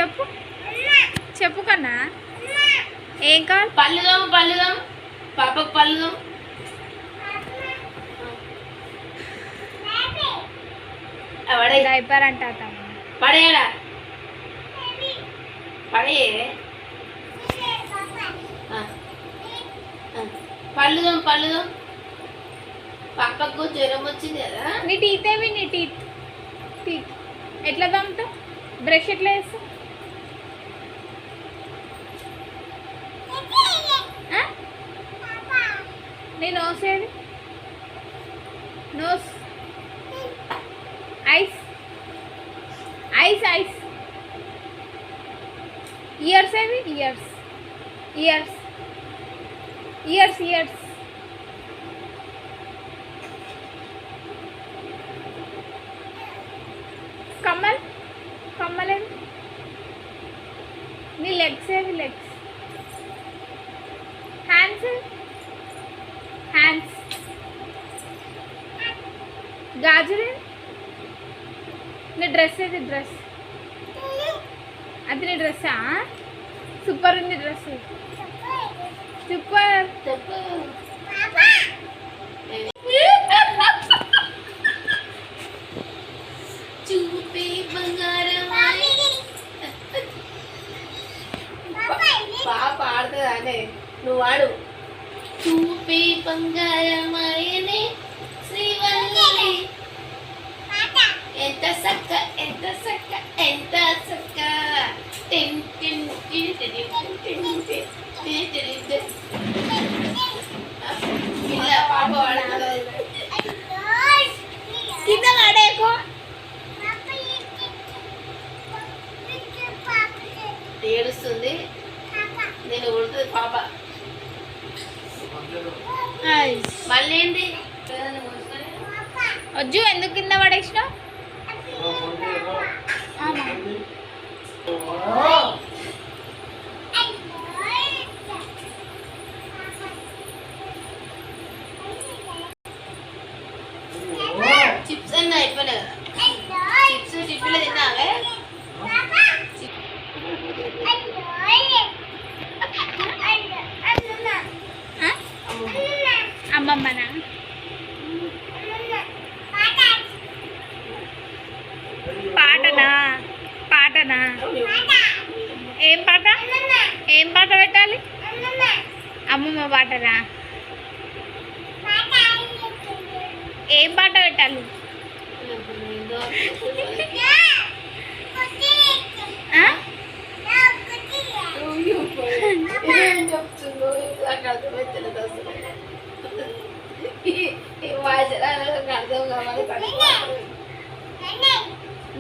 చెప్పు చెప్పు కన్నా ఏం కావాలి? పళ్ళుదాం పాపకు పళ్ళుదాం. డైపర్ అంట పడేయడా పడే పళ్ళుదాం పాపకు జ్వరం వచ్చింది కదా. నీ టీత్ ఏవి? నీ టీత్ ఎట్లా తమ్ముతావు? బ్రష్ ఎట్లా వేస్తావు? నీ నోస్ ఏది? Nose eyes eyes eyes ears ఏవి? ఇయర్స్ ఇయర్స్ ఇయర్స్ ఇయర్స్ కమ్మలేవి? నీ లెగ్స్ ఏవి? లెగ్స్ హ్యాండ్స్ హ్యాండ్స్ గాజులు నీ డ్రెస్ ఏది? డ్రెస్ అది నీ డ్రెస్సా? సూపర్ ఉంది డ్రెస్ సూపర్. చూపే బంగారం పాప ఆడుతుందానే నువ్వు వాడు. చూపే బంగారమాయనే శ్రీవల్లి ఎంత సక్క ఎంత సక్క ఎంత సక్క ఇలా పాప వాడుతుంది. కింద పడేకో. ఏడుస్తుంది నేను కొడుతుంది పాప. మళ్ళీ ఏంటి వజ్జు ఎందుకు కింద పడేసినావు? చిప్స్ అన్నీ అయిపోయినాయి కదా. చిప్స్ టిఫిన్లో తిన్నావే? అమ్మమ్మనా? పాటనా? పాటనా? ఏం పాట? ఏం పాట పెట్టాలి? అమ్మమ్మ పాటనా? ఏం పాట పెట్టాలి?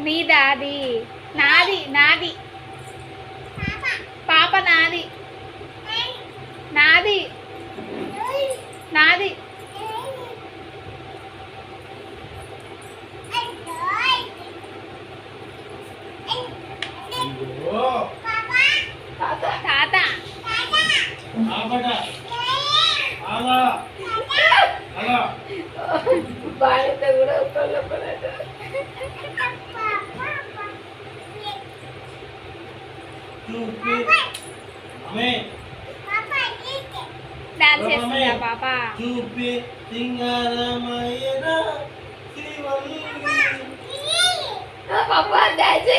నీదా? అది నాది నాది పాప నాది నాది నాది తాత బాధ్యత కూడా డాన్స్ చేస్తుందా పాప? చూపి సింగారమయ్యన పాప డాన్స్